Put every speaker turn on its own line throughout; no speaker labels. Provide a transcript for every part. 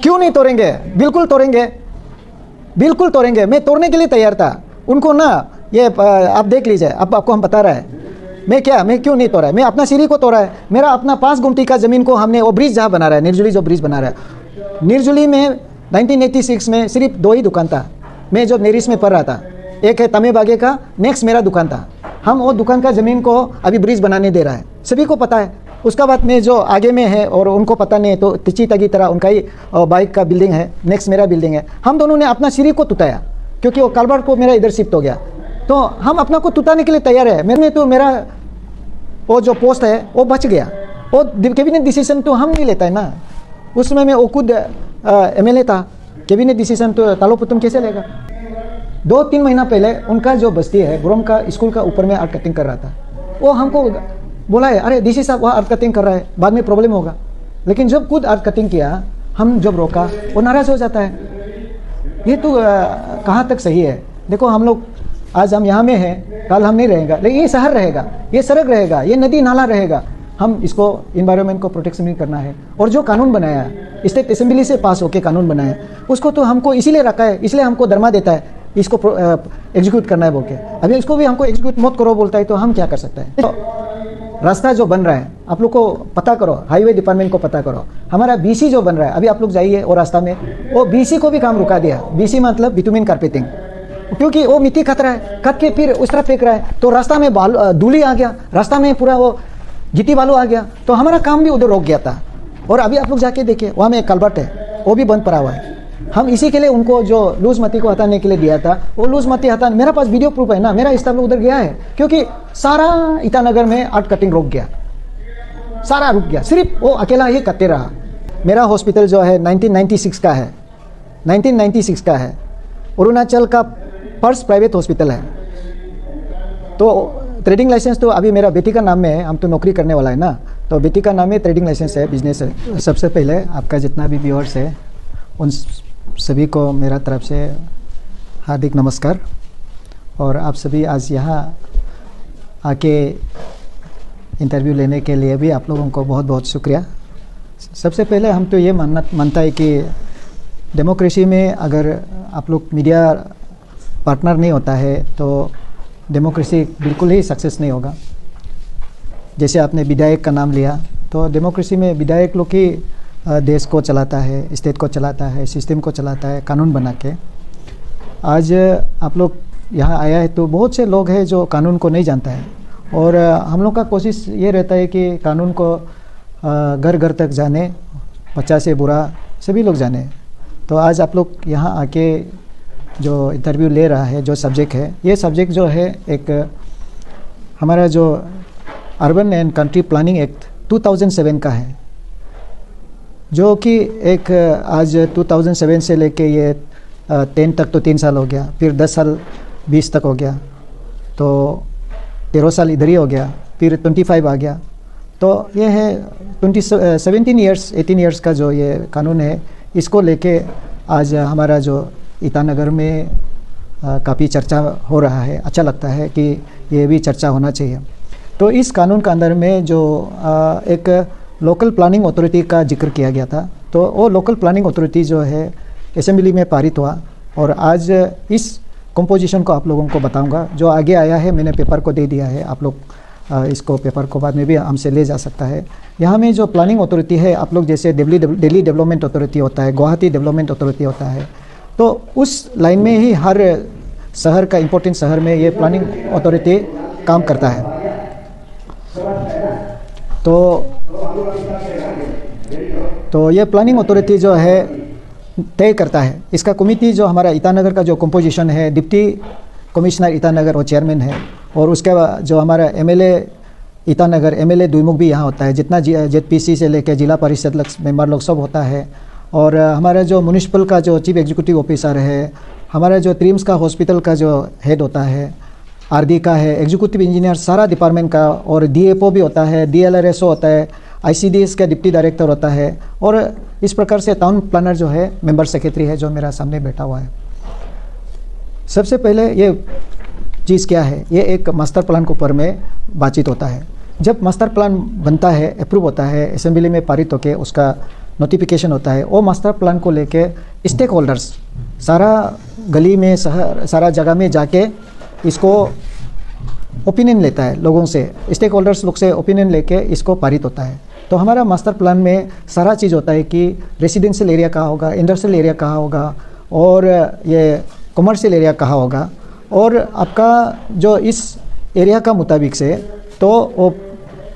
क्यों नहीं तोड़ेंगे? बिल्कुल तोड़ेंगे, बिल्कुल तोड़ेंगे। मैं तोड़ने के लिए तैयार था उनको ना। ये आप देख लीजिए, अब आपको हम बता रहा है मैं क्यों नहीं तोड़ा है। मैं अपना सीढ़ी को तोड़ा है, मेरा अपना 5 गुमटी का ज़मीन को हमने वो ब्रिज जहाँ बना रहा है, निर्जुली जो ब्रिज बना रहा है, निर्जुली में 1986 में सिर्फ 2 ही दुकान था। मैं जो नेरिस में पढ़ रहा था, एक है तमे बागे का, नेक्स्ट मेरा दुकान था। हम वो दुकान का ज़मीन को अभी ब्रिज बनाने दे रहा है, सभी को पता है। उसका बाद में जो आगे में है और उनको पता नहीं है, तो तिची तगी तरह उनका ही बाइक का बिल्डिंग है, नेक्स्ट मेरा बिल्डिंग है। हम दोनों ने अपना सीढ़ी को टूटाया क्योंकि वो कालबाड़ को मेरा इधर शिफ्ट हो गया, तो हम अपना को टूटाने के लिए तैयार है। मेरे तो मेरा वो जो पोस्ट है वो बच गया। वो कैबिनेट डिसीजन तो हम नहीं लेता है ना, उस समय में वो खुद MLA था। कैबिनेट डिसीजन तो तालोपुतम कैसे लेगा? 2-3 महीना पहले उनका जो बस्ती है ब्रोम का स्कूल का ऊपर में आर्ट कटिंग कर रहा था, वो हमको बोला है अरे डीसी साहब वहाँ आर्ट कटिंग कर रहा है, बाद में प्रॉब्लम होगा। लेकिन जब खुद आर्ट कटिंग किया, हम जब रोका, वो नाराज़ हो जाता है। ये तो कहाँ तक सही है? देखो हम लोग आज हम यहाँ में हैं, कल हम नहीं रहेंगे, लेकिन ये शहर रहेगा, ये सड़क रहेगा, ये नदी नाला रहेगा। हम इसको इन्वायरमेंट को प्रोटेक्शन भी करना है। और जो कानून बनाया है, स्टेट असेंबली से पास होकर कानून बनाया है, उसको तो हमको इसीलिए रखा है, इसलिए हमको धर्मा देता है इसको एग्जीक्यूट करना है बोल के। अभी इसको भी हमको एग्जीक्यूट मत करो बोलता है, तो हम क्या कर सकते हैं? तो रास्ता जो बन रहा है आप लोग को पता करो, हाईवे डिपार्टमेंट को पता करो। हमारा BC जो बन रहा है, अभी आप लोग जाइए वो रास्ता में, वो BC को भी काम रुका दिया। BC मतलब बिटुमिन कार्पेटिंग, क्योंकि वो मिट्टी खत रहा है, खत के फिर उस तरफ फेंक रहा है, तो रास्ता में धूली आ गया, रास्ता में पूरा वो गिट्टी बालू आ गया, तो हमारा काम भी उधर रोक गया था। और अभी आप लोग जाके देखिए, वहाँ में एक कलबट है, वो भी बंद पड़ा हुआ है। हम इसी के लिए उनको जो लूज मती को हटाने के लिए दिया था, वो लूज मती हटाने, मेरा पास वीडियो प्रूफ है ना, मेरा स्टाफ उधर गया है, क्योंकि सारा ईटानगर में आर्ट कटिंग रुक गया, सारा रुक गया, सिर्फ वो अकेला ही करते रहा। मेरा हॉस्पिटल जो है 1996 का है, 1996 का है। अरुणाचल का फर्स्ट प्राइवेट हॉस्पिटल है। तो ट्रेडिंग लाइसेंस तो अभी मेरा बेटी का नाम में है, हम तो नौकरी करने वाला है ना, तो बेटी का नाम में ट्रेडिंग लाइसेंस है, बिजनेस है। सबसे पहले आपका जितना भी व्यूअर्स है उन सभी को मेरा तरफ से हार्दिक नमस्कार। और आप सभी आज यहाँ आके इंटरव्यू लेने के लिए भी आप लोगों को बहुत बहुत शुक्रिया। सबसे पहले हम तो ये मानता है कि डेमोक्रेसी में अगर आप लोग मीडिया पार्टनर नहीं होता है तो डेमोक्रेसी बिल्कुल ही सक्सेस नहीं होगा। जैसे आपने विधायक का नाम लिया, तो डेमोक्रेसी में विधायक लोग ही देश को चलाता है, स्टेट को चलाता है, सिस्टम को चलाता है, कानून बना के। आज आप लोग यहाँ आया है तो बहुत से लोग हैं जो कानून को नहीं जानता है, और हम लोग का कोशिश ये रहता है कि कानून को घर घर तक जाने, बच्चा से बुरा सभी लोग जाने। तो आज आप लोग यहाँ आके जो इंटरव्यू ले रहा है, जो सब्जेक्ट है, ये सब्जेक्ट जो है एक हमारा जो urban and country planning act 2007 का है, जो कि एक आज 2007 से लेके ये 10 तक तो 3 साल हो गया, फिर 10 साल 20 तक हो गया, तो 13 साल इधर ही हो गया, फिर 25 आ गया। तो ये है 17 ईयर्स 18 ईयर्स का जो ये कानून है, इसको लेके आज हमारा जो ईटानगर में काफ़ी चर्चा हो रहा है। अच्छा लगता है कि ये भी चर्चा होना चाहिए। तो इस कानून का अंदर में जो एक लोकल प्लानिंग अथॉरिटी का जिक्र किया गया था, तो वो लोकल प्लानिंग अथॉरिटी जो है असेंबली में पारित हुआ, और आज इस कंपोजिशन को आप लोगों को बताऊंगा। जो आगे आया है मैंने पेपर को दे दिया है, आप लोग इसको पेपर को बाद में भी हमसे ले जा सकता है। यहाँ में जो प्लानिंग अथॉरिटी है, आप लोग जैसे दिल्ली डेवलपमेंट अथॉरिटी होता है, गुवाहाटी डेवलपमेंट अथॉरिटी होता है, तो उस लाइन में ही हर शहर का इम्पोर्टेंट शहर में ये प्लानिंग अथॉरिटी काम करता है। तो ये प्लानिंग अथॉरिटी जो है तय करता है। इसका कमिटी जो हमारा ईटानगर का जो कंपोजिशन है, डिप्टी कमिश्नर ईटानगर और चेयरमैन है, और उसके बाद जो हमारा MLA ईटानगर MLA दुईमुख भी यहाँ होता है, जितना ZPC से लेकर जिला परिषद मेंबर लोग सब होता है। और हमारा जो म्यूनिसिपल का जो चीफ एग्जीक्यूटिव ऑफिसर है, हमारा जो ट्रिम्स का हॉस्पिटल का जो हेड होता है, RD का है, एग्जीक्यूटिव इंजीनियर सारा डिपार्टमेंट का, और DFO भी होता है, DLRSO होता है, ICDS का डिप्टी डायरेक्टर होता है, और इस प्रकार से टाउन प्लानर जो है मेंबर सेक्रेटरी है जो मेरा सामने बैठा हुआ है। सबसे पहले ये चीज़ क्या है, ये एक मास्टर प्लान के ऊपर में बातचीत होता है। जब मास्टर प्लान बनता है, अप्रूव होता है, असेंबली में पारित होकर उसका नोटिफिकेशन होता है, वो मास्टर प्लान को लेके स्टेक होल्डर्स सारा गली में शहर सारा जगह में जाके इसको ओपिनियन लेता है लोगों से, स्टेक होल्डर्स लोग से ओपिनियन लेके इसको पारित होता है। तो हमारा मास्टर प्लान में सारा चीज़ होता है कि रेसिडेंशियल एरिया कहाँ होगा, इंडस्ट्रियल एरिया कहाँ होगा, और ये कमर्शियल एरिया कहाँ होगा, और आपका जो इस एरिया का मुताबिक से तो वो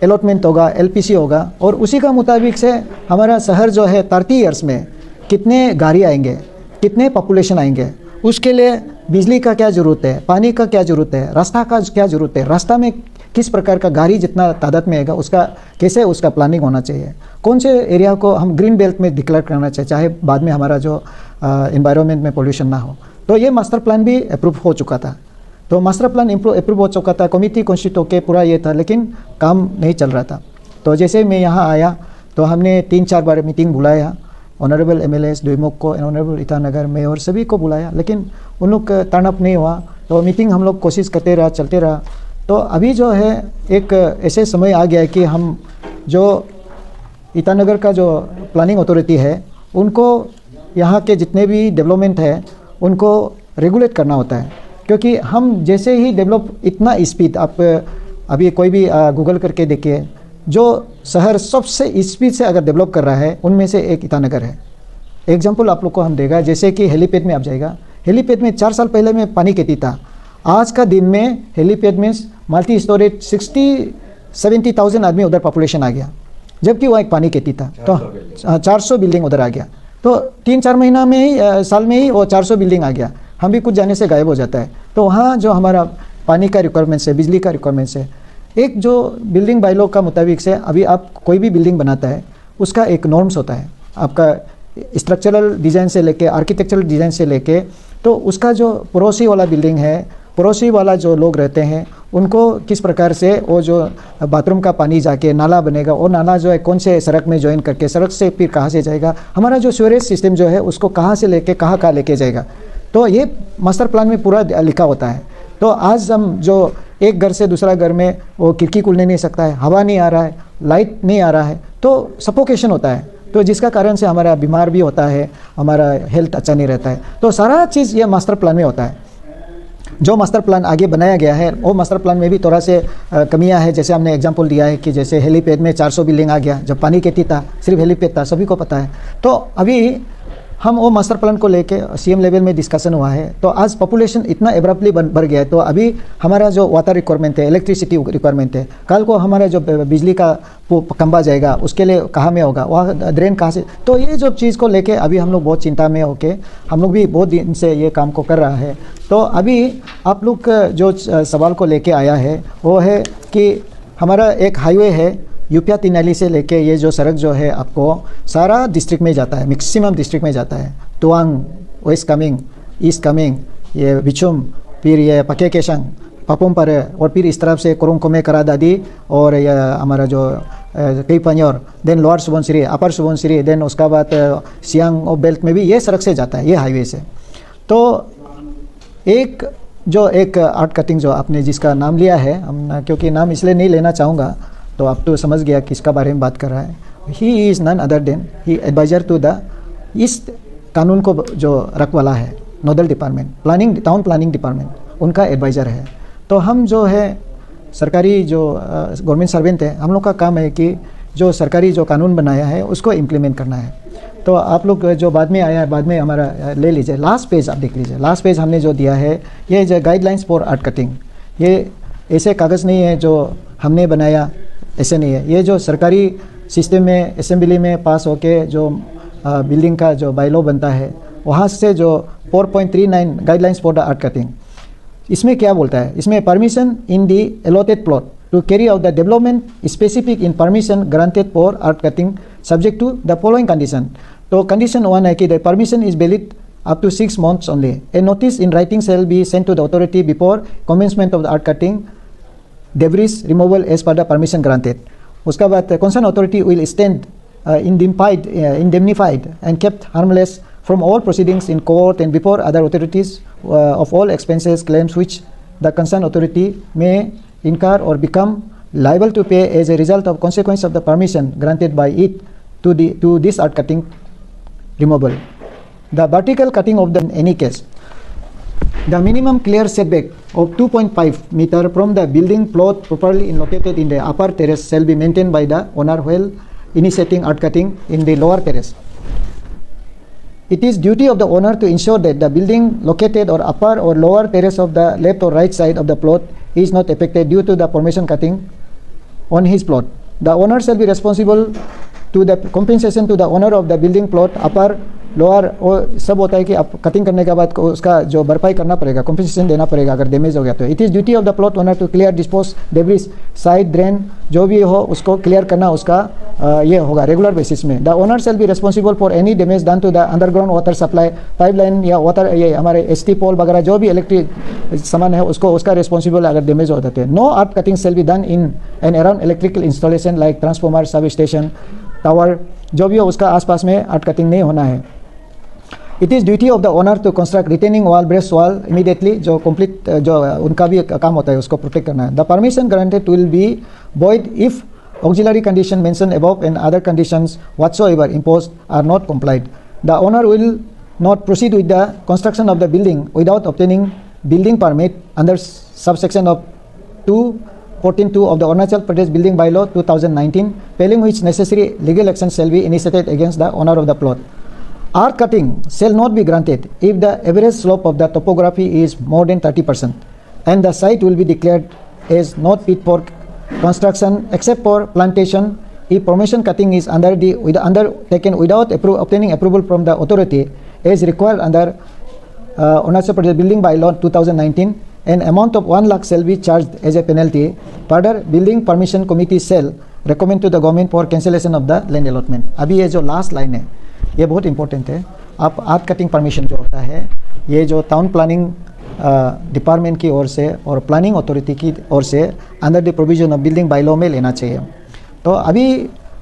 अलॉटमेंट होगा, एलपीसी होगा, और उसी का मुताबिक से हमारा शहर जो है 30 ईयर्स में कितने गाड़ी आएंगे, कितने पॉपुलेशन आएंगे, उसके लिए बिजली का क्या ज़रूरत है, पानी का क्या ज़रूरत है, रास्ता का क्या ज़रूरत है, रास्ता में किस प्रकार का गाड़ी जितना तादाद में आएगा उसका कैसे उसका प्लानिंग होना चाहिए, कौन से एरिया को हम ग्रीन बेल्ट में डिक्लेयर करना चाहिए, चाहे बाद में हमारा जो एनवायरनमेंट में पोल्यूशन ना हो। तो ये मास्टर प्लान भी अप्रूव हो चुका था। तो मास्टर प्लान अप्रूव हो चुका था, कमेटी कॉन्स्टिट्यूट होकर पूरा ये था, लेकिन काम नहीं चल रहा था। तो जैसे मैं यहाँ आया तो हमने 3-4 बार मीटिंग बुलाया, ऑनरेबल एमएलएस द्विमुख को, ऑनरेबल ईटानगर मेयर सभी को बुलाया, लेकिन उन लोग टर्न अप नहीं हुआ। तो मीटिंग हम लोग कोशिश करते रहा, चलते रहा। तो अभी जो है एक ऐसे समय आ गया है कि हम जो ईटानगर का जो प्लानिंग अथॉरिटी है उनको यहाँ के जितने भी डेवलपमेंट है उनको रेगुलेट करना होता है, क्योंकि हम जैसे ही डेवलप इतना स्पीड, आप अभी कोई भी गूगल करके देखिए, जो शहर सबसे स्पीड से अगर डेवलप कर रहा है उनमें से एक ईटानगर है। एग्जांपल आप लोग को हम देगा, जैसे कि हेलीपैड में आप जाएगा, हेलीपैड में 4 साल पहले में पानी कहती था, आज का दिन में हेलीपैड में मल्टी स्टोरेज 60-70,000 आदमी उधर पॉपुलेशन आ गया, जबकि वहाँ एक पानी कहती था। तो 400 बिल्डिंग उधर आ गया। तो 3-4 महीना में ही, साल में ही वो 400 बिल्डिंग आ गया। हम भी कुछ जाने से गायब हो जाता है। तो वहाँ जो हमारा पानी का रिक्वायरमेंट्स है, बिजली का रिक्वायरमेंट्स है, एक जो बिल्डिंग बायलॉ का मुताबिक से अभी आप कोई भी बिल्डिंग बनाता है उसका एक नॉर्म्स होता है, आपका स्ट्रक्चरल डिज़ाइन से लेके आर्किटेक्चरल डिज़ाइन से लेके, तो उसका जो पड़ोसी वाला बिल्डिंग है, पड़ोसी वाला जो लोग रहते हैं उनको किस प्रकार से वो जो बाथरूम का पानी जाके नाला बनेगा, वो नाला जो है कौन से सड़क में ज्वाइन करके, सड़क से फिर कहाँ से जाएगा, हमारा जो सीवरेज सिस्टम जो है उसको कहाँ से लेके कहाँ लेके जाएगा, तो ये मास्टर प्लान में पूरा लिखा होता है। तो आज हम जो एक घर से दूसरा घर में वो खिड़की खुलने नहीं सकता है, हवा नहीं आ रहा है, लाइट नहीं आ रहा है, तो सफोकेशन होता है, तो जिसका कारण से हमारा बीमार भी होता है, हमारा हेल्थ अच्छा नहीं रहता है। तो सारा चीज़ ये मास्टर प्लान में होता है। जो मास्टर प्लान आगे बनाया गया है वो मास्टर प्लान में भी थोड़ा से कमियां है। जैसे हमने एग्जांपल दिया है कि जैसे हेलीपैड में 400 बिल्डिंग आ गया, जब पानी कहती था सिर्फ हेलीपैड था, सभी को पता है। तो अभी हम वो मास्टर प्लान को लेके सीएम लेवल में डिस्कशन हुआ है। तो आज पॉपुलेशन इतना एब्रप्टली बढ़ गया है, तो अभी हमारा जो वाटर रिक्वायरमेंट है, इलेक्ट्रिसिटी रिक्वायरमेंट है, कल को हमारा जो बिजली का खंबा जाएगा उसके लिए कहाँ में होगा, वहाँ ड्रेन कहाँ से, तो ये जो चीज़ को लेके अभी हम लोग बहुत चिंता में होके हम लोग भी बहुत दिन से ये काम को कर रहा है। तो अभी आप लोग जो सवाल को लेके आया है वो है कि हमारा एक हाईवे है यूपिया तिनाली से लेके, ये जो सड़क जो है आपको सारा डिस्ट्रिक्ट में जाता है, मैक्सिमम डिस्ट्रिक्ट में जाता है। तुआंग, वेस्ट कामिंग, ईस्ट कामिंग, ये बिचुम, फिर ये पके केशंग, पापुम पर, और फिर इस तरफ से कोरोंकोमे, करादादी, और ये हमारा जो कई पंजोर, देन लोअर सुबनसिरी, अपर सुबनसिरी, देन उसका बाद सियांग और बेल्ट में भी ये सड़क से जाता है, ये हाईवे से। तो एक आर्ट कटिंग जो आपने जिसका नाम लिया है, हम क्योंकि नाम इसलिए नहीं लेना चाहूँगा, तो आप तो समझ गया किसका बारे में बात कर रहा है। He is none other than he adviser to the इस कानून को जो रखवाला है, nodal department, planning, town planning department, उनका एडवाइज़र है। तो हम जो है सरकारी जो गवर्नमेंट सर्वेंट है, हम लोग का काम है कि जो सरकारी जो कानून बनाया है उसको इम्प्लीमेंट करना है। तो आप लोग जो बाद में आया है, बाद में हमारा ले लीजिए, लास्ट पेज आप देख लीजिए। लास्ट पेज हमने जो दिया है ये जो गाइडलाइंस फॉर आर्ट कटिंग, ये ऐसे कागज़ नहीं है जो हमने बनाया, ऐसे नहीं है। ये जो सरकारी सिस्टम में असेंबली में पास होके जो बिल्डिंग का जो बायलॉ बनता है वहाँ से जो 4.39 guidelines for the earth cutting, इसमें क्या बोलता है, इसमें permission in the allotted plot to carry out the development specific in permission granted for earth cutting subject to the following condition. तो कंडीशन 1 है कि the permission is valid up to 6 months only. A notice in writing shall be sent to the authority before commencement of the art cutting debris removal as per the permission granted. उसका बाद concerned authority will stand indemnified and kept harmless from all proceedings in court and before other authorities of all expenses claims which the concerned authority may incur or become liable to pay as a result of consequence of the permission granted by it to this earth cutting removable. The vertical cutting of the in any case, the minimum clear setback of 2.5 meter from the building plot properly located in the upper terrace shall be maintained by the owner while initiating earth cutting in the lower terrace. It is duty of the owner to ensure that the building located or upper or lower terrace of the left or right side of the plot is not affected due to the formation cutting on his plot. The owner shall be responsible to the compensation to the owner of the building plot upper lower और सब होता है कि आप cutting करने के बाद उसका जो भरपाई करना पड़ेगा, कॉम्पेंसेशन देना पड़ेगा अगर डैमेज हो गया तो. It is duty of the plot owner to clear dispose debris side drain जो भी हो उसको क्लियर करना उसका ये होगा रेगुलर बेसिस में. The owner shall be responsible for any damage done to the underground water supply pipeline या वाटर ये हमारे एसटी पोल वगैरह जो भी इलेक्ट्रिक सामान है उसको उसका रिस्पॉन्सिबल अगर डैमेज हो जाते हैं. No earth cutting shall be done in and around electrical installation like transformer substation tower जो भी हो उसका आसपास में अर्थ कटिंग नहीं होना है. It is duty of the owner to construct retaining wall, breast wall immediately जो complete जो उनका भी काम होता है उसको protect करना है. The permission granted will be void if auxiliary condition mentioned above and other conditions whatsoever imposed are not complied. The owner will not proceed with the construction of the building without obtaining building permit under subsection of 214(2) of the Arunachal Pradesh Building Bylaw 2019, failing which necessary legal action shall be initiated against the owner of the plot. Earth cutting shall not be granted if the average slope of the topography is more than 30% and the site will be declared as not fit for construction except for plantation if permission cutting is undertaken without obtaining approval from the authority as required under Arunachal Pradesh Building Bylaw 2019. An amount of 1 lakh shall be charged as a penalty. Further, building permission committee shall recommend to the government for cancellation of the land allotment. अभी ये जो last line है ये बहुत important है. आप अर्थ cutting permission जो होता है ये जो टाउन प्लानिंग डिपार्टमेंट की ओर से और प्लानिंग अथॉरिटी की ओर से under the provision of building bylaw में लेना चाहिए. तो अभी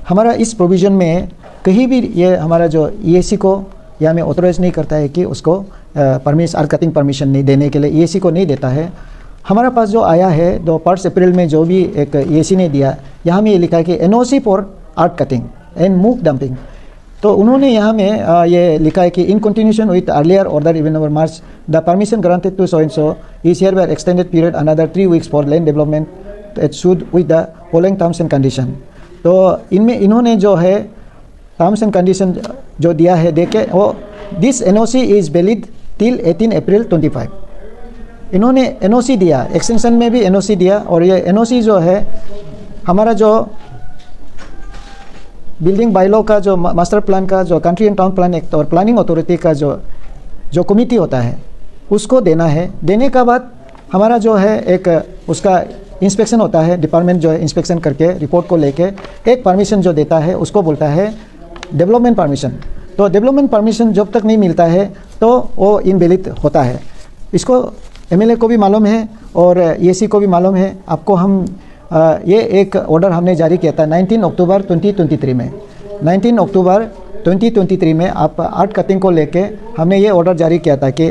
हमारा इस प्रोविज़न में कहीं भी ये हमारा जो ईएसी को या हमें ऑथोराइज नहीं करता है कि उसको परमिशन अर्थ कटिंग परमिशन नहीं देने के लिए ईएसी को नहीं देता है. हमारा पास जो आया है 1 अप्रैल में जो भी एक ईएसी ने दिया यहाँ में ये लिखा है कि NOC for earth cutting and move dumping. तो उन्होंने यहाँ में ये लिखा है कि in continuation with earlier order even over March the permission granted to so and so is here by extended period another 3 weeks for land development it should with the following terms and condition. तो इनमें इन्होंने जो है terms and condition जो दिया है देखे वो this NOC is valid till 18 अप्रैल 25. इन्होंने एनओसी दिया, एक्सटेंशन में भी एनओसी दिया और ये एनओसी जो है हमारा जो बिल्डिंग बायलॉ का जो मास्टर प्लान का जो country and town plan act और प्लानिंग अथॉरिटी का जो कमिटी होता है उसको देना है. देने का बाद हमारा जो है एक उसका इंस्पेक्शन होता है, डिपार्टमेंट जो है इंस्पेक्शन करके रिपोर्ट को लेके एक परमिशन जो देता है उसको बोलता है डेवलपमेंट परमिशन. तो डेवलपमेंट परमिशन जब तक नहीं मिलता है तो वो इनवैलिड होता है. इसको एमएलए को भी मालूम है और ईएसी को भी मालूम है. आपको हम ये एक ऑर्डर हमने जारी किया था 19 अक्टूबर 2023 में. 19 अक्टूबर 2023 में आप अर्थ कटिंग को लेके हमने ये ऑर्डर जारी किया था कि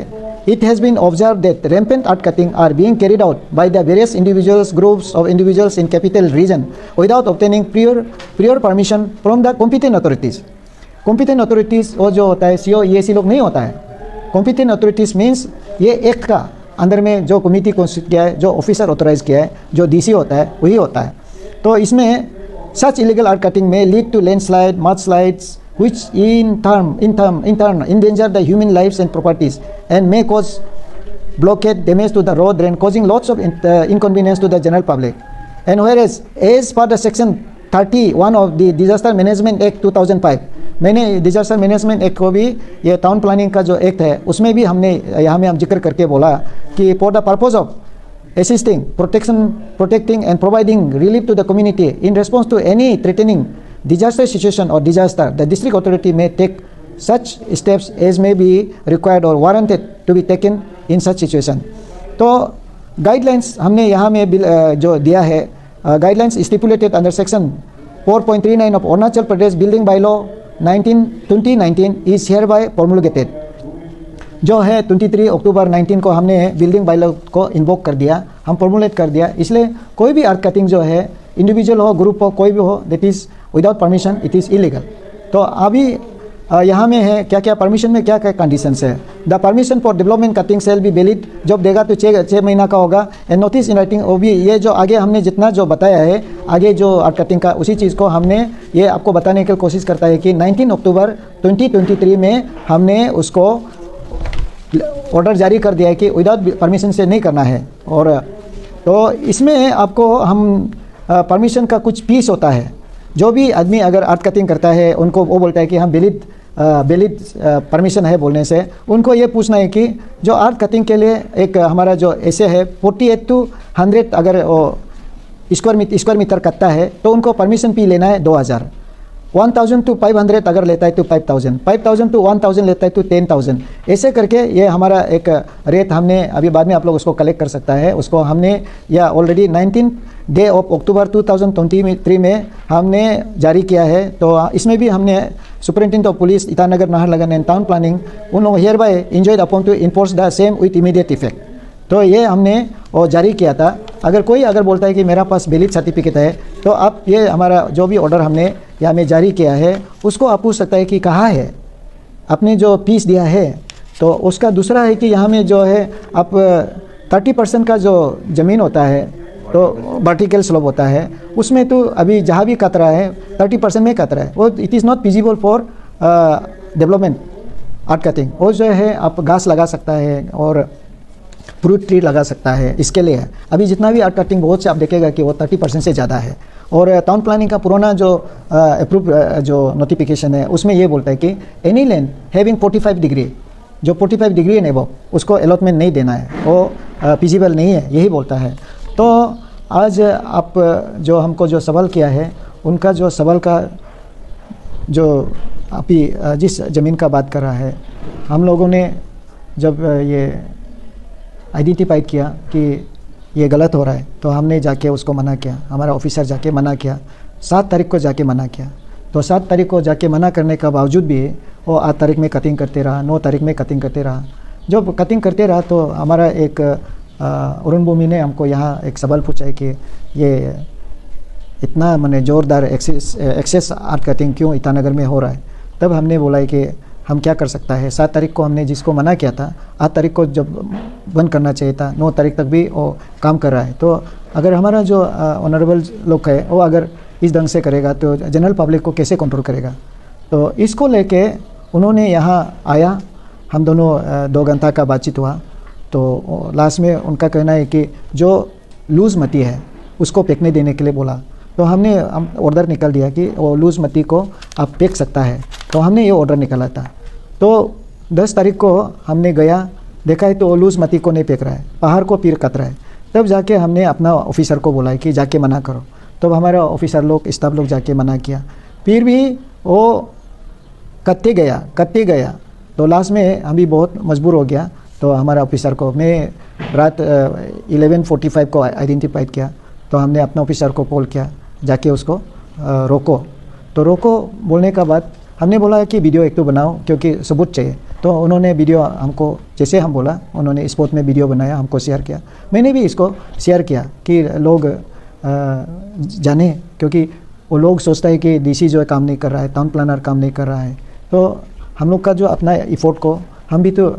it has been observe that rampant earth cutting are being carried out by the various individuals groups of individuals in capital region without obtaining prior permission from the competent authorities. Competent authorities वो जो होता है CO EAC लोग नहीं होता है. Competent authorities means ये act का अंदर में जो कमिटी कॉन्स्टिट्यूट किया है, जो ऑफिसर ऑथराइज किया है, जो डीसी होता है वही होता है. तो इसमें सच इलीगल अर्थ कटिंग में lead to landslide, mudslides which in turn endanger the human lives and properties and may cause blockade, damage to the road drain, causing lots of inconvenience to the general public. And whereas as per the section 31 of the Disaster Management Act 2005, मैंने disaster management act को भी ये town planning का जो act है उसमें भी हमने यहाँ में हम जिक्र करके बोला कि for the purpose of assisting, protecting and providing relief to the community in response to any threatening disaster situation or disaster, the district authority may take such steps as may be required or warranted to be taken in such situation. तो guidelines हमने यहाँ में जो दिया है guidelines stipulated under section 4.39 of Arunachal Pradesh Building Bylaw 2019 is hereby promulgated. जो है 23 अक्टूबर 19 को हमने बिल्डिंग बायलॉ को इन्वोक कर दिया, हम फॉर्मुलेट कर दिया. इसलिए कोई भी अर्थ कटिंग जो है इंडिविजुअल हो, ग्रुप हो, कोई भी हो, that is without permission, it is illegal. तो अभी यहाँ में है क्या क्या परमिशन में क्या क्या कंडीशंस है। The permission for development cutting shall be valid, जब देगा तो 6 महीना का होगा। एंड नोटिस इन राइटिंग, वो भी ये जो आगे हमने जितना जो बताया है आगे जो आर्ट कटिंग का, उसी चीज़ को हमने ये आपको बताने की कोशिश करता है कि 19 अक्टूबर 2023 में हमने उसको ऑर्डर जारी कर दिया है कि विदाउट परमिशन से नहीं करना है। और तो इसमें आपको हम परमिशन का कुछ पीस होता है। जो भी आदमी अगर आर्ट कटिंग करता है उनको वो बोलता है कि हम वैलिड परमिशन है बोलने से उनको ये पूछना है कि जो आर्ट कटिंग के लिए एक हमारा जो ऐसे है 48 to 100 अगर स्क्वायर मीटर कटता है तो उनको परमिशन भी लेना है 2000, 1000 to 500 अगर लेता है तो 5000, 5000 to 1000 लेता है तो 10,000। ऐसे करके ये हमारा एक रेट हमने अभी बाद में आप लोग उसको कलेक्ट कर सकता है। उसको हमने या ऑलरेडी 19 डे ऑफ अक्टूबर 2023 में हमने जारी किया है। तो इसमें भी हमने superintendent of police Itanagar Naharlagun and town planning उन लोग here bye enjoyed upon two enforce the same with immediate effect. तो ये हमने वो जारी किया था। अगर कोई अगर बोलता है कि मेरा पास वैलिड सर्टिफिकेट है तो आप ये हमारा जो भी ऑर्डर हमने या में जारी किया है उसको आप पूछ सकता है कि कहाँ है आपने जो पीस दिया है। तो उसका दूसरा है कि यहाँ में जो है आप 30% का जो ज़मीन होता है तो वर्टिकल स्लोप होता है उसमें तो अभी जहाँ भी कतरा है 30% में कतरा है वो it is not feasible for development art cutting. वो जो है आप घास लगा सकता है और फ्रूट ट्री लगा सकता है, इसके लिए है। अभी जितना भी आर्ट कटिंग बहुत से आप देखेगा कि वो 30% से ज़्यादा है। और टाउन प्लानिंग का पुराना जो अप्रूव जो नोटिफिकेशन है उसमें ये बोलता है कि एनी लैंड हैविंग 45 डिग्री, जो 45 डिग्री है वो उसको अलॉटमेंट नहीं देना है, वो फिजिबल नहीं है, यही बोलता है। तो आज आप जो हमको जो सवाल किया है उनका जो सवाल का जो अभी जिस ज़मीन का बात कर रहा है, हम लोगों ने जब ये आइडेंटिफाई किया कि ये गलत हो रहा है तो हमने जाके उसको मना किया, हमारा ऑफिसर जाके मना किया। 7 तारीख को जाके मना किया। तो 7 तारीख को जाके मना करने का बावजूद भी वो 8 तारीख में कटिंग करते रहा, 9 तारीख में कटिंग करते रहा। जब कटिंग करते रहा तो हमारा एक अरुण भूमि ने हमको यहाँ एक सवाल पूछा है कि ये इतना मैंने ज़ोरदार एक्सेस आर्ट कटिंग क्यों ईटानगर में हो रहा है। तब हमने बोला है कि हम क्या कर सकता है। 7 तारीख को हमने जिसको मना किया था 8 तारीख को जब बंद करना चाहिए था, 9 तारीख तक भी वो काम कर रहा है। तो अगर हमारा जो ऑनरेबल लोग है वो अगर इस ढंग से करेगा तो जनरल पब्लिक को कैसे कंट्रोल करेगा। तो इसको लेके उन्होंने यहाँ आया, हम दोनों 2 घंटा का बातचीत हुआ। तो लास्ट में उनका कहना है कि जो लूज़ मट्टी है उसको फेंकने देने के लिए बोला। तो हमने ऑर्डर निकाल दिया कि वो लूज़ मट्टी को आप फेंक सकता है। तो हमने ये ऑर्डर निकाला था। तो 10 तारीख को हमने गया, देखा है तो वो लूज़ मट्टी को नहीं फेंक रहा है, पहाड़ को पीर कत रहा है। तब जाके हमने अपना ऑफिसर को बोला कि जाके मना करो। तब हमारा ऑफिसर लोग स्टाफ लोग जाके मना किया, फिर भी वो कत्ते गया। तो लास्ट में हम भी बहुत मजबूर हो गया। तो हमारा ऑफिसर को मैं रात 11:45 को आइडेंटिफाइड किया। तो हमने अपना ऑफिसर को कॉल किया, जाके उसको रोको। तो रोको बोलने का बाद हमने बोला कि वीडियो एक तो बनाओ क्योंकि सबूत चाहिए। तो उन्होंने वीडियो हमको जैसे हम बोला उन्होंने स्पॉट में वीडियो बनाया, हमको शेयर किया। मैंने भी इसको शेयर किया कि लोग जाने, क्योंकि वो लोग सोचता है कि डीसी जो है काम नहीं कर रहा है, टाउन प्लानर काम नहीं कर रहा है। तो हम लोग का जो अपना इफोर्ट को हम भी तो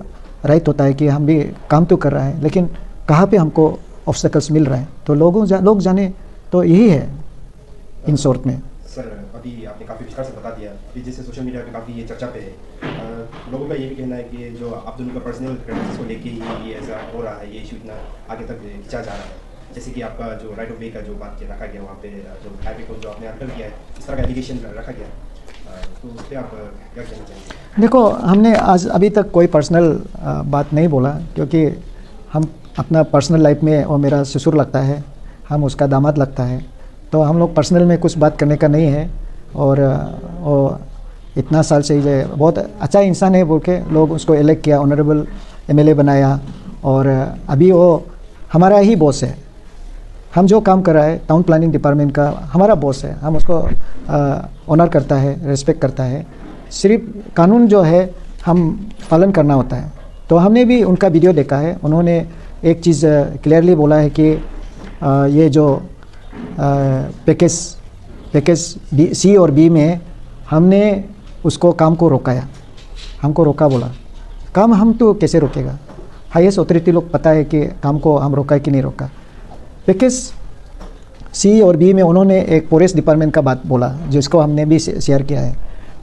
राइट होता है कि हम भी काम तो कर रहा है, लेकिन कहाँ पे हमको ऑब्स्टेकल्स मिल रहा है तो लोग जाने। तो यही है इन शॉर्ट में।
सर अभी आपने काफ़ी विस्तार से बता दिया। अभी जैसे सोशल मीडिया पे काफ़ी ये चर्चा पे है, लोगों का ये भी कहना है कि जो आप दोनों का पर्सनल क्रेडिट्स को लेके ही ये ऐसा हो रहा है, ये इशू इतना आगे तक खिंचा जा रहा है। जैसे कि आपका जो राइट ऑफ वे का जो बात किया रखा गया, वहाँ पे जो हाईवे को जो आपने अंडर किया है, इस तरह का एलिगेशन रखा गया, तो उस पर आप क्या कहना चाहेंगे?
देखो, हमने आज अभी तक कोई पर्सनल बात नहीं बोला, क्योंकि हम अपना पर्सनल लाइफ में वो मेरा ससुर लगता है, हम उसका दामाद लगता है, तो हम लोग पर्सनल में कुछ बात करने का नहीं है। और वो इतना साल से ये बहुत अच्छा इंसान है बोल के लोग उसको इलेक्ट किया, ऑनरेबल एमएलए बनाया, और अभी वो हमारा ही बॉस है। हम जो काम कर रहा है टाउन प्लानिंग डिपार्टमेंट का हमारा बॉस है, हम उसको ऑनर करता है, रेस्पेक्ट करता है। सिर्फ कानून जो है हम पालन करना होता है। तो हमने भी उनका वीडियो देखा है, उन्होंने एक चीज़ क्लियरली बोला है कि ये जो पैकेज सी और बी में हमने उसको काम को रोकाया, हमको रोका बोला। काम हम तो कैसे रोकेगा, हाईएस्ट अथॉरिटी लोग पता है कि काम को हम रोका है कि नहीं रोका। पैकेज सी और बी में उन्होंने एक फॉरेस्ट डिपार्टमेंट का बात बोला, जिसको हमने भी शेयर किया है।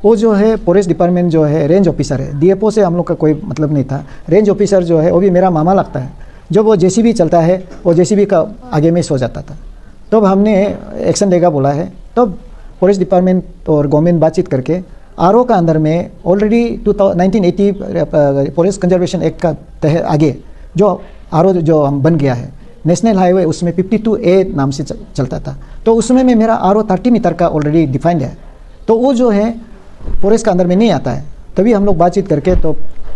वो जो है फॉरेस्ट डिपार्टमेंट जो है रेंज ऑफिसर है, डीएफओ से हम लोग का कोई मतलब नहीं था। रेंज ऑफिसर जो है वो भी मेरा मामा लगता है। जब वो जेसीबी चलता है वो जेसीबी का आगे में सो जाता था। तब हमने एक्शन लेगा बोला है। तब फॉरेस्ट डिपार्टमेंट और गवर्नमेंट बातचीत करके आरओ का अंदर में ऑलरेडी 1980 फॉरेस्ट कंजर्वेशन एक्ट का तहत आगे जो आरओ जो बन गया है नेशनल हाईवे, उसमें 52A नाम से चलता था। तो उसमें में मेरा आरओ 30 मीटर का ऑलरेडी डिफाइंड है, तो वो जो है फॉरेस्ट का अंदर में नहीं आता है। तभी हम लोग बातचीत करके तो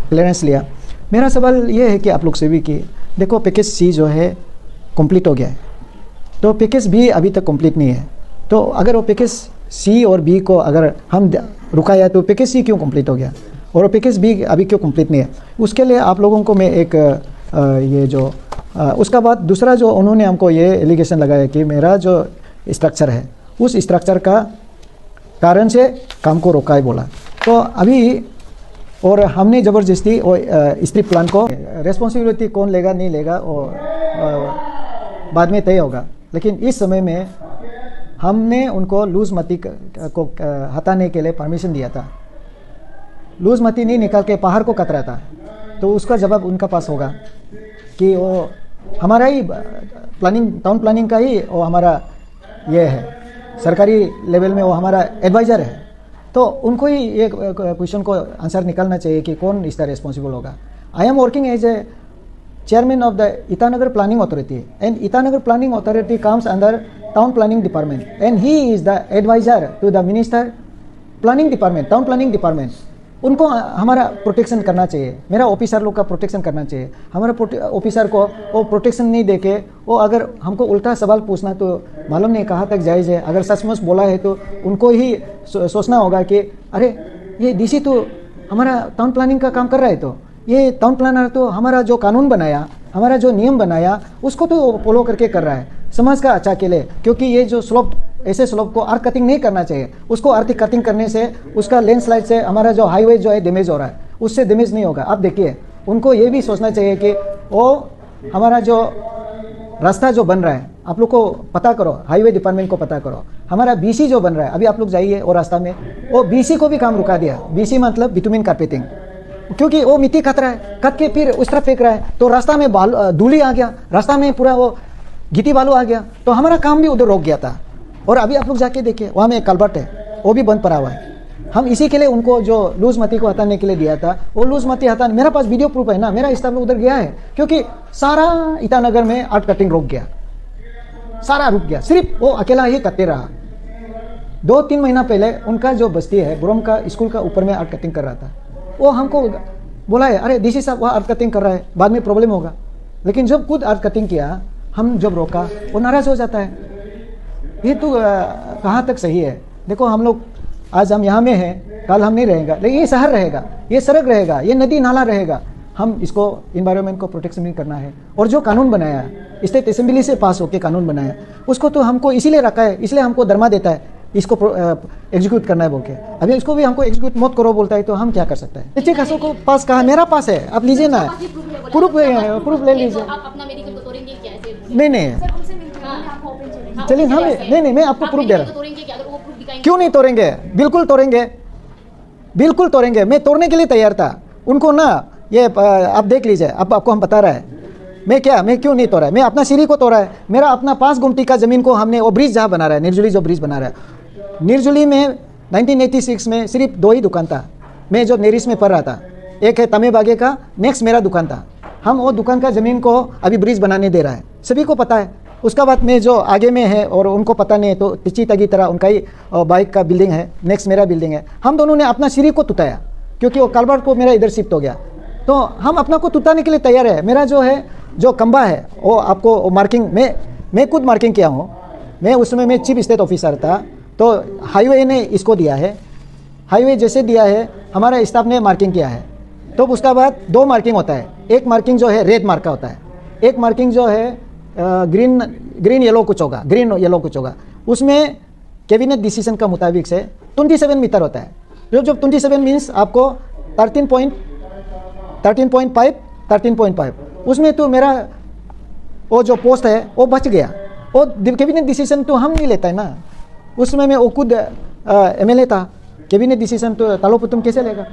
क्लियरेंस लिया। मेरा सवाल ये है कि आप लोग से भी कि देखो पैकेज सी जो है कंप्लीट हो गया है, तो पैकेज बी अभी तक कंप्लीट नहीं है। तो अगर वो पैकेज सी और बी को अगर हम रुकाया तो पैकेज सी क्यों कंप्लीट हो गया और पैकेज बी अभी क्यों कंप्लीट नहीं है? उसके लिए आप लोगों को मैं एक ये जो उसका बाद दूसरा जो उन्होंने हमको ये एलिगेशन लगाया कि मेरा जो स्ट्रक्चर है उस स्ट्रक्चर का कारण से काम को रोका है बोला। तो अभी और हमने ज़बरदस्ती स्ट्रिप प्लान को रेस्पॉन्सिबिलिटी कौन लेगा नहीं लेगा और बाद में तय होगा। लेकिन इस समय में हमने उनको लूज मती को हटाने के लिए परमिशन दिया था। लूज मती नहीं निकाल के पहाड़ को कतरा था, तो उसका जवाब उनका पास होगा कि वो हमारा ही प्लानिंग टाउन प्लानिंग का ही वो हमारा ये है, सरकारी लेवल में वो हमारा एडवाइज़र है। तो उनको ही ये क्वेश्चन को आंसर निकालना चाहिए कि कौन इसका रिस्पॉन्सिबल होगा। I am working as a chairman of the Itanagar Planning Authority, and Itanagar Planning Authority comes under Town Planning Department, and he is the advisor to the Minister Planning Department, Town Planning Department. उनको हमारा protection करना चाहिए, मेरा officer लोग का protection करना चाहिए। हमारा ऑफिसर को वो प्रोटेक्शन नहीं देके वो अगर हमको उल्टा सवाल पूछना तो मालूम नहीं कहाँ तक जायज़ है। अगर सचमुच बोला है तो उनको ही सोचना होगा कि अरे ये डीसी तो हमारा टाउन प्लानिंग का काम कर रहा है, तो ये टाउन प्लानर तो हमारा जो कानून बनाया, हमारा जो नियम बनाया उसको तो फॉलो करके कर रहा है समाज का अच्छा के लिए। क्योंकि ये जो स्लोप, ऐसे स्लोप को अर्थ कटिंग नहीं करना चाहिए। उसको अर्थ कटिंग करने से उसका लैंडस्लाइड से हमारा जो हाईवे जो है डैमेज हो रहा है, उससे डैमेज नहीं होगा। आप देखिए उनको ये भी सोचना चाहिए कि वो हमारा जो रास्ता जो बन रहा है, आप लोग को पता करो, हाईवे डिपार्टमेंट को पता करो, हमारा बीसी जो बन रहा है, अभी आप लोग जाइए वो रास्ता में, वो बीसी को भी काम रुका दिया। बीसी मतलब बिटुमिन कार्पेटिंग, क्योंकि वो मिट्टी कत रहा है, कत के फिर उस तरफ फेंक रहा है, तो रास्ता में धूली आ गया, रास्ता में पूरा वो गिट्टी बालू आ गया, तो हमारा काम भी उधर रोक गया था। और अभी आप लोग जाके देखिए वहाँ में एक कल्वर्ट है, वो भी बंद पड़ा हुआ है। हम इसी के लिए उनको जो लूज मती को हटाने के लिए दिया था, वो लूज मती हटाने, मेरा पास वीडियो प्रूफ है ना, मेरा स्टाफ उधर गया है, क्योंकि सारा ईटानगर में आर्ट कटिंग रुक गया, सारा रुक गया, सिर्फ वो अकेला ही करते रहा। 2-3 महीना पहले उनका जो बस्ती है बुरम का स्कूल का ऊपर में आर्ट कटिंग कर रहा था, वो हमको बोला है अरे डीसी साहब वहाँ आर्ट कटिंग कर रहा है, बाद में प्रॉब्लम होगा। लेकिन जब खुद आर्ट कटिंग किया, हम जब रोका, वो नाराज हो जाता है। ये तो कहाँ तक सही है? देखो हम लोग आज हम यहाँ में हैं, कल हम नहीं रहेगा, लेकिन ये शहर रहेगा, ये सड़क रहेगा, ये नदी नाला रहेगा। हम इसको इन्वायरमेंट को प्रोटेक्शन भी करना है। और जो कानून बनाया है स्टेट असेंबली से पास होकर कानून बनाया, उसको तो हमको इसीलिए रखा है, इसलिए हमको दरमा देता है इसको एग्जीक्यूट करना है बोल के। अभी इसको भी हमको एग्जीक्यूट मत करो बोलता है, तो हम क्या कर सकते हैं? नीचे खसों को पास कहा, मेरा पास है, आप लीजिए ना, प्रूफ ले लीजिए। नहीं नहीं चलिए, हाँ नहीं मैं आपको प्रूफ दे रहा हूँ। क्यों नहीं तोड़ेंगे? बिल्कुल तोड़ेंगे, बिल्कुल तोड़ेंगे। मैं तोड़ने के लिए तैयार था उनको ना, ये आप देख लीजिए, अब आपको हम बता रहा है मैं क्यों नहीं तोड़ा है। मैं अपना सीढ़ी को तोड़ा है, मेरा अपना 5 गुमटी का ज़मीन को हमने वो ब्रिज जहाँ बना रहा है, निर्जुली जो ब्रिज बना रहा है, निर्जुली में 1986 में सिर्फ 2 ही दुकान था। मैं जो नेरिस में पढ़ रहा था, एक है तमे बागे का, नेक्स्ट मेरा दुकान था। हम वो दुकान का ज़मीन को अभी ब्रिज बनाने दे रहा है, सभी को पता है। उसका बाद में जो आगे में है और उनको पता नहीं है, तो टिची तगी तरह उनका ही बाइक का बिल्डिंग है, नेक्स्ट मेरा बिल्डिंग है। हम दोनों ने अपना सीढ़ी को तुताया, क्योंकि वो कलवर्ट को मेरा इधर शिफ्ट हो गया, तो हम अपना को तुताने के लिए तैयार है। मेरा जो है जो खंबा है वो आपको मार्किंग, मैं खुद मार्किंग किया हूँ। मैं उसमें मैं चीफ स्टेट ऑफिसर था, तो हाईवे ने इसको दिया है, हाईवे जैसे दिया है हमारा स्टाफ ने मार्किंग किया है। तो उसका बाद 2 मार्किंग होता है, एक मार्किंग जो है रेड मार्क का होता है, एक मार्किंग जो है ग्रीन येलो कुछ होगा, ग्रीन येलो कुछ होगा। उसमें कैबिनेट डिसीजन का मुताबिक से 27 मीटर होता है, जो 27 मीन्स आपको 13.5 उसमें तो मेरा वो जो पोस्ट है वो बच गया। वो कैबिनेट डिसीजन तो हम नहीं लेता है ना, उसमें मैं वो खुद MLA था, कैबिनेट डिसीजन तो तालोपुतुम कैसे लेगा।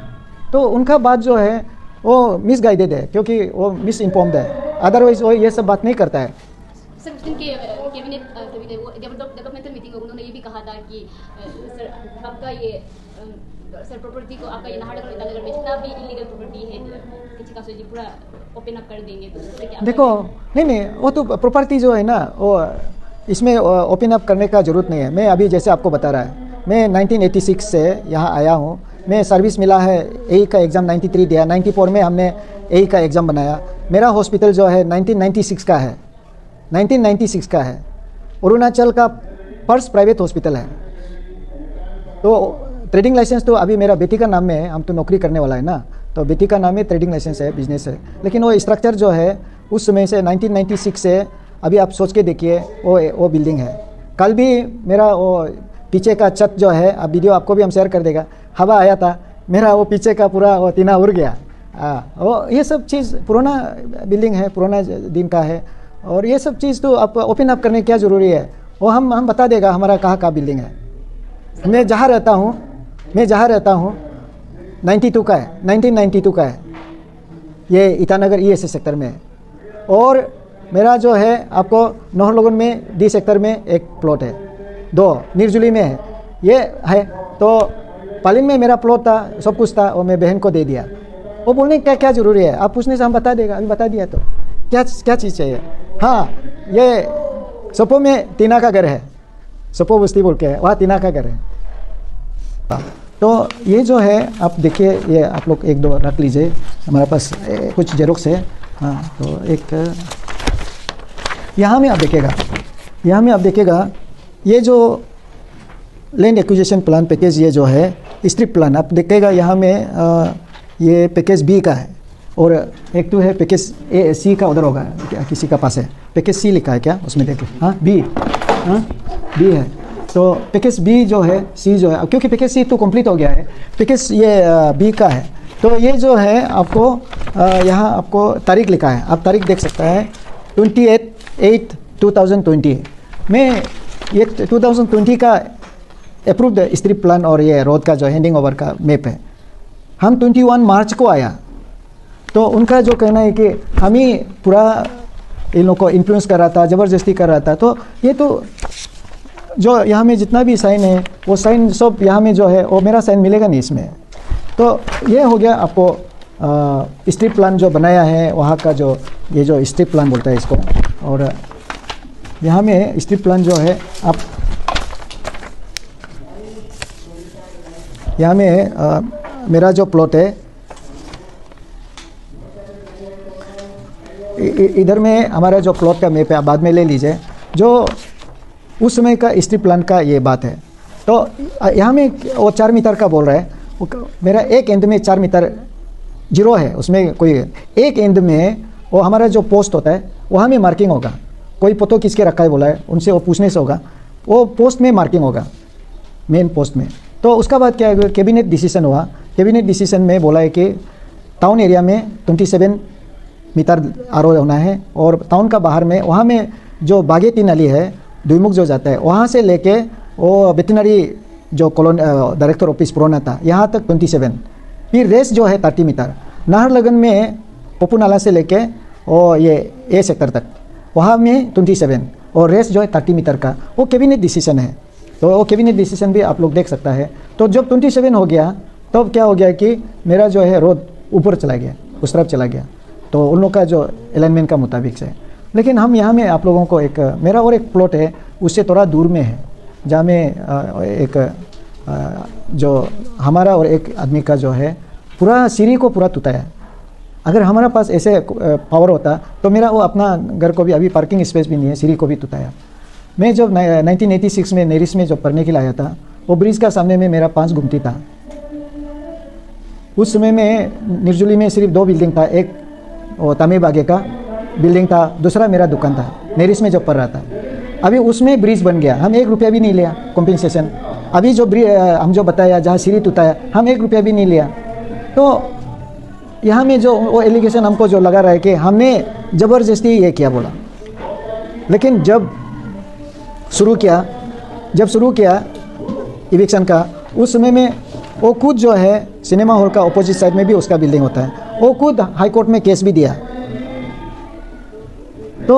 तो उनका बात जो है वो मिसगाइडेड है, क्योंकि वो मिस इन्फॉर्म्ड है, अदरवाइज वो ये सब बात नहीं करता है।
सर उस दिन के कैबिनेट वो डेवलपमेंटल मीटिंग में उन्होंने ये भी कहा था कि सर आपका ये सर प्रॉपर्टी को आपका ये नाहरलगुन ईटानगर में जितना भी इलीगल प्रॉपर्टी है किसी का जी पूरा ओपन अप कर देंगे। तो
देखो नहीं वो तो प्रॉपर्टी जो है ना वो इसमें ओपन अप करने का ज़रूरत नहीं है। मैं अभी जैसे आपको बता रहा है, मैं 1986 से यहाँ आया हूँ, मैं सर्विस मिला है, ए का एग्ज़ाम 93 दिया, 94 में हमने ए का एग्ज़ाम बनाया। मेरा हॉस्पिटल जो है 1996 का है, 1996 का है। अरुणाचल का फर्स्ट प्राइवेट हॉस्पिटल है। तो ट्रेडिंग लाइसेंस तो अभी मेरा बेटी का नाम में है, हम तो नौकरी करने वाला है ना, तो बेटी का नाम में ट्रेडिंग लाइसेंस है, बिजनेस है। लेकिन वो स्ट्रक्चर जो है उस समय से 1996 से अभी आप सोच के देखिए वो बिल्डिंग है। कल भी मेरा वो पीछे का छत जो है, अब वीडियो आपको भी हम शेयर कर देगा, हवा आया था, मेरा वो पीछे का पूरा वो टीना उड़ गया। वो ये सब चीज़ पुराना बिल्डिंग है, पुराना दिन का है, और ये सब चीज़ तो आप ओपन अप करने क्या ज़रूरी है, वो हम बता देगा हमारा कहाँ बिल्डिंग है। मैं जहाँ रहता हूँ 92 का है, 1992 का है, ये ईटानगर ESA सेक्टर में है। और मेरा जो है आपको नाहरलगुन में D सेक्टर में एक प्लॉट है, 2 निर्जुली में है, ये है। तो पालिन में मेरा प्लॉट था, सब कुछ था, और मैं बहन को दे दिया। वो बोलने का क्या ज़रूरी है, आप पूछने से हम बता देगा, अभी बता दिया तो क्या चीज़ चाहिए। हाँ, ये सपो में टीना का घर है, सपो बस्ती बोल के है, वहाँ टीना का घर है। तो ये जो है आप देखिए, ये आप लोग 1-2 रख लीजिए, हमारे पास कुछ जेरोक्स है। हाँ, तो एक यहाँ में आप देखिएगा, ये जो लैंड एक्विजिशन प्लान पैकेज, ये जो है स्ट्रिप प्लान आप देखिएगा, यहाँ में ये पैकेज B का है, और एक तो है पैकेज C का, उधर होगा क्या किसी का पास है, पैकेज C लिखा है क्या उसमें देखिए। हाँ B है। तो पैकेज B जो है, C जो है, क्योंकि पैकेज C तो कंप्लीट हो गया है, पैकेज ये B का है। तो ये जो है आपको यहाँ आपको तारीख लिखा है, आप तारीख देख सकते हैं 28/8/2020 में, ये 2020 का अप्रूव्ड स्ट्रिप प्लान और ये रोड का जो हैंडिंग ओवर का मैप है। हम 21 मार्च को आया, तो उनका जो कहना है कि हम ही पूरा इन लोगों को इन्फ्लुएंस कर रहा था, ज़बरदस्ती कर रहा था। तो ये तो जो यहाँ में जितना भी साइन है, वो साइन सब यहाँ में जो है वो मेरा साइन मिलेगा नहीं इसमें। तो ये हो गया आपको स्ट्रिप प्लान जो बनाया है वहाँ का, जो ये जो स्ट्रिप प्लान बोलता है इसको। और यहाँ में स्ट्रिप प्लान जो है, आप यहाँ में मेरा जो प्लॉट है इधर में, हमारा जो प्लॉट का मैप है आप बाद में ले लीजिए, जो उस समय का स्ट्रिप प्लान का ये बात है। तो यहाँ में वो 4 मीटर का बोल रहा है, मेरा एक एंड में 4 मीटर जीरो है, उसमें कोई एक एंड में वो हमारा जो पोस्ट होता है वहाँ में मार्किंग होगा, कोई पतो किसके रखा है बोला है, उनसे वो पूछने से होगा, वो पोस्ट में मार्किंग होगा, मेन पोस्ट में। तो उसका बाद क्या है, कैबिनेट डिसीजन हुआ, कैबिनेट डिसीजन में बोला है कि टाउन एरिया में 27 मीटर आर होना है, और टाउन का बाहर में वहाँ में जो बागेती नाली है, दुईमुख जो जाता है, वहाँ से लेके वो वेटनरी जो डायरेक्टर ऑफिस पुराना था यहाँ तक 27, फिर रेस जो है 30 मीटर, नाहरलगुन में पप्पू नाला से लेके वो ये ए सेक्टर तक वहाँ में 27, और रेस जो है 30 मीटर का, वो कैबिनेट डिसीजन है। तो वो कैबिनेट डिसीजन भी आप लोग देख सकता है। तो जब 27 हो गया, तब क्या हो गया कि मेरा जो है रोड ऊपर चला गया, उस तरफ चला गया, तो उन लोग का जो अलाइनमेंट का मुताबिक से। लेकिन हम यहाँ में आप लोगों को एक, मेरा और एक प्लॉट है उससे थोड़ा दूर में है, जहाँ में एक जो हमारा और एक आदमी का जो है पूरा सीढ़ी को पूरा तुताया। अगर हमारा पास ऐसे पावर होता तो मेरा वो अपना घर को भी, अभी पार्किंग स्पेस भी नहीं है, सीढ़ी को भी तुताया। मैं जब 1986 में नेरिस में जब पढ़ने के लिए आया था, वो ब्रिज का सामने में मेरा 5 गुमटी था। उस समय में निर्जुली में सिर्फ 2 बिल्डिंग था, एक वो तमे बागे का बिल्डिंग था, दूसरा मेरा दुकान था, नेरिस में जब पढ़ रहा था। अभी उसमें ब्रिज बन गया, हम 1 रुपया भी नहीं लिया कॉम्पेंसेशन। अभी जो हम जो बताया जहाँ सीरीत उताया, हम 1 रुपया भी नहीं लिया। तो यहाँ में जो वो एलिगेशन हमको जो लगा रहा है कि हमने ज़बरदस्ती ये किया बोला। लेकिन जब शुरू किया इविक्शन का, उस समय में वो खुद जो है सिनेमा हॉल का अपोजिट साइड में भी उसका बिल्डिंग होता है, वो खुद हाई कोर्ट में केस भी दिया। तो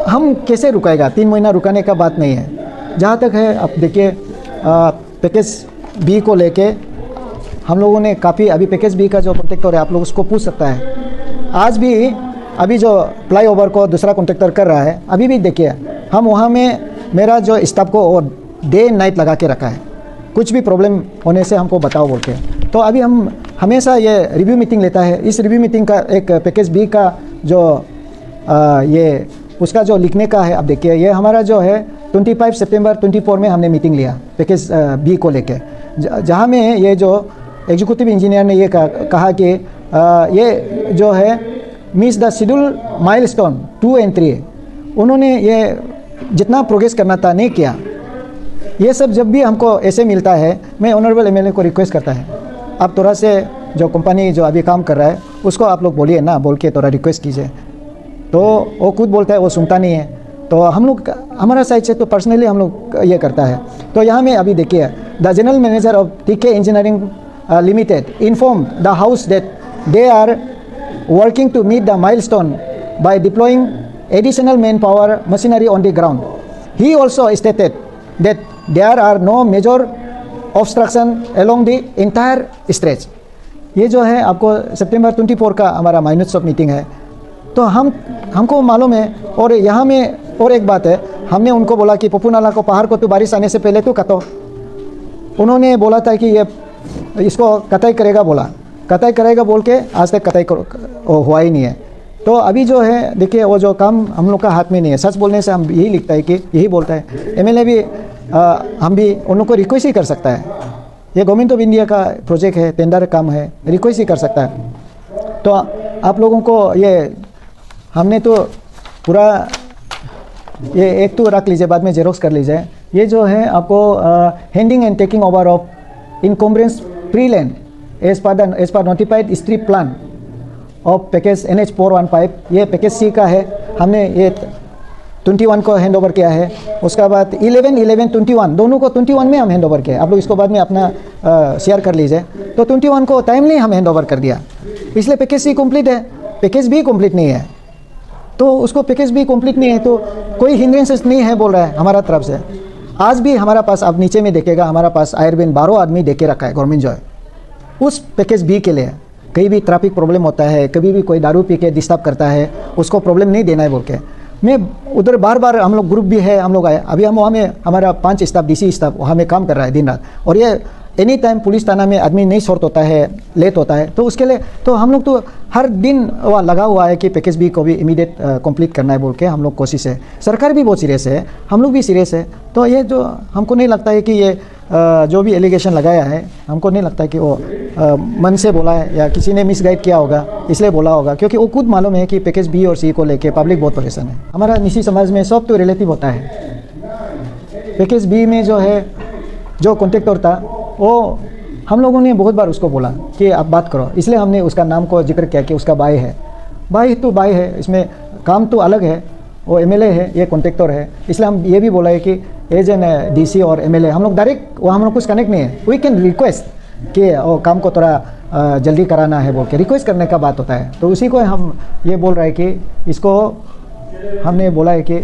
हम कैसे रुकाएगा? 3 महीना रुकाने का बात नहीं है। जहाँ तक है अब देखिए पैकेज बी को लेके हम लोगों ने काफ़ी, अभी पैकेज बी का जो कॉन्ट्रैक्टर है आप लोग उसको पूछ सकता है। आज भी अभी जो फ्लाईओवर को दूसरा कॉन्ट्रैक्टर कर रहा है, अभी भी देखिए हम वहाँ में मेरा जो स्टाफ को डे नाइट लगा के रखा है, कुछ भी प्रॉब्लम होने से हमको बताओ बोल के। तो अभी हम हमेशा ये रिव्यू मीटिंग लेता है। इस रिव्यू मीटिंग का एक पैकेज बी का जो ये उसका जो लिखने का है, अब देखिए ये हमारा जो है 25 सितंबर 24 में हमने मीटिंग लिया पैकेज बी को लेके, जहाँ में ये जो एग्जीक्यूटिव इंजीनियर ने ये कहा कि ये जो है मिस द शेड्यूल माइलस्टोन 2 और 3, उन्होंने ये जितना प्रोग्रेस करना था नहीं किया। ये सब जब भी हमको ऐसे मिलता है, मैं ऑनरेबल एमएलए को रिक्वेस्ट करता है, आप थोड़ा से जो कंपनी जो अभी काम कर रहा है उसको आप लोग बोलिए ना, बोल के थोड़ा रिक्वेस्ट कीजिए। तो वो खुद बोलता है वो सुनता नहीं है। तो हम लोग हमारा साइड से तो पर्सनली हम लोग ये करता है। तो यहाँ में अभी देखिए the general manager of TK engineering limited inform the house that they are working to meet the milestone by deploying additional man power machinery on the ground. He also stated that there are no major obstruction along the entire stretch. ये जो है आपको सितंबर 24 का हमारा minus of meeting है। तो हमको मालूम है। और यहाँ में और एक बात है, हमने उनको बोला कि पप्पू नाला को पहाड़ को तो बारिश आने से पहले तो कतो। उन्होंने बोला था कि ये इसको कटाई करेगा, बोला कटाई करेगा बोल के आज तक कटाई हुआ ही नहीं है। तो अभी जो है देखिए वो जो काम हम लोग का हाथ में नहीं है। सच बोलने से हम यही लिखता है कि यही बोलता है एमएलए भी, हम भी उन लोग को रिक्वेस्ट ही कर सकता है। ये गवर्नमेंट ऑफ इंडिया का प्रोजेक्ट है, टेंडर काम है, रिक्वेस्ट ही कर सकता है। तो आप लोगों को ये हमने तो पूरा ये एक तो रख लीजिए, बाद में जेरोक्स कर लीजिए। ये जो है आपको handing and taking over of encumbrance free land as per notified strip plan of package NH 415, ये पैकेज सी का है। हमने ये 21 को हैंड ओवर किया है। उसका बाद 11, 11, 21 दोनों को 21 में हम हैंड ओवर किया। आप लोग इसको बाद में अपना शेयर कर लीजिए। तो 21 को टाइमली हम हैंड ओवर कर दिया, इसलिए पैकेज सी कंप्लीट है। पैकेज बी कंप्लीट नहीं है, तो उसको पैकेज भी कंप्लीट नहीं है तो कोई हिंड्रेंसेस नहीं है बोल रहा है हमारा तरफ से। आज भी हमारा पास आप नीचे में देखेगा, हमारा पास आयरबिन 12 आदमी देके रखा है गवर्नमेंट जो है उस पैकेज बी के लिए। कहीं भी ट्रैफिक प्रॉब्लम होता है, कभी भी कोई दारू पी के डिस्टर्ब करता है, उसको प्रॉब्लम नहीं देना है बोल के। मैं उधर बार बार हम लोग ग्रुप भी है, हम लोग आए। अभी हम वहाँ में हमारा 5 स्टाफ DC स्टाफ वहाँ में काम कर रहा है दिन रात। और ये एनी टाइम पुलिस थाना में आदमी नहीं शॉर्ट होता है, लेट होता है, तो उसके लिए तो हम लोग तो हर दिन वह लगा हुआ है कि पैकेज बी को भी इमीडिएट कंप्लीट करना है बोल के हम लोग कोशिश है। सरकार भी बहुत सीरियस है, हम लोग भी सीरियस है। तो ये जो हमको नहीं लगता है कि ये जो भी एलिगेशन लगाया है, हमको नहीं लगता है कि वो मन से बोला है या किसी ने मिसगाइड किया होगा इसलिए बोला होगा, क्योंकि वो खुद मालूम है कि पैकेज बी और सी को लेके पब्लिक बहुत परेशान है। हमारा निजी समाज में सब तो रिलेटिव होता है। पैकेज बी में जो है जो कॉन्ट्रैक्टर था वो हम लोगों ने बहुत बार उसको बोला कि आप बात करो, इसलिए हमने उसका नाम को जिक्र किया कि उसका भाई है। भाई तो भाई है, इसमें काम तो अलग है, वो एमएलए है, ये कॉन्ट्रैक्टर है। इसलिए हम ये भी बोला है कि एज एन DC और एमएलए हम लोग डायरेक्ट वो हम लोग कुछ कनेक्ट नहीं है। वी कैन रिक्वेस्ट कि वो काम को थोड़ा जल्दी कराना है बोल के रिक्वेस्ट करने का बात होता है। तो उसी को हम ये बोल रहे हैं कि इसको हमने बोला है कि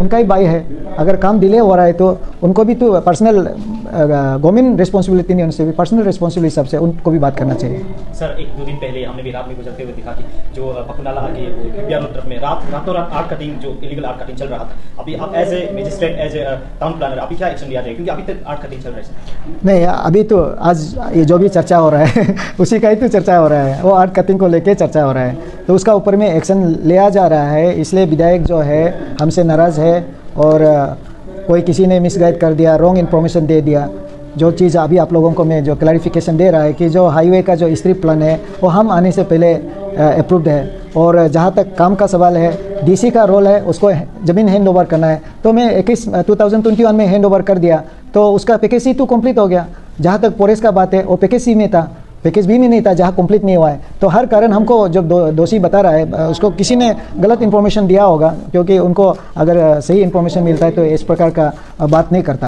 उनका ही भाई है, अगर काम डिले हो रहा है तो उनको भी तो पर्सनल गवर्नमेंट रिस्पॉन्सिबिलिटी नहीं, उनसे भी पर्सनल रिस्पॉन्सिबिलिटी सबसे उनको भी बात करना चाहिए।
सर 1-2 दिन पहले हमने भी रात में गुजरते हुए देखा कि जो पप्पू नाला आगे खिबिया तरफ में रातों रात आर्ट कटिंग, जो इलीगल आर्ट कटिंग चल रहा था। अभी आप as a magistrate, as a town planner, अभी क्या एक्शन लिया जाए, क्योंकि अभी तक आर्ट कटिंग चल रहा है?
नहीं, अभी तो आज ये जो भी चर्चा हो रहा है उसी का ही तो चर्चा हो रहा है, वो आर्ट कटिंग को लेके चर्चा हो रहा है। तो उसका ऊपर में एक्शन लिया जा रहा है। इसलिए विधायक जो है हमसे नाराज़ है और कोई किसी ने मिसगाइड कर दिया, रॉन्ग इन्फॉर्मेशन दे दिया। जो चीज़ अभी आप लोगों को मैं जो क्लैरिफिकेशन दे रहा है कि जो हाईवे का जो स्ट्रिप प्लान है वो हम आने से पहले अप्रूव्ड है। और जहाँ तक काम का सवाल है, DC का रोल है उसको ज़मीन हैंड ओवर करना है। तो मैं 2021 में हैंड ओवर कर दिया। तो उसका पैकेज सी 2 कंप्लीट हो गया। जहाँ तक पोरेस का बात है वो पैकेज सी में था, पैकेज बी में नहीं था जहाँ कंप्लीट नहीं हुआ है। तो हर कारण हमको जब दोषी बता रहा है उसको किसी ने गलत इन्फॉर्मेशन दिया होगा, क्योंकि उनको अगर सही इन्फॉर्मेशन मिलता है तो इस प्रकार का बात नहीं करता।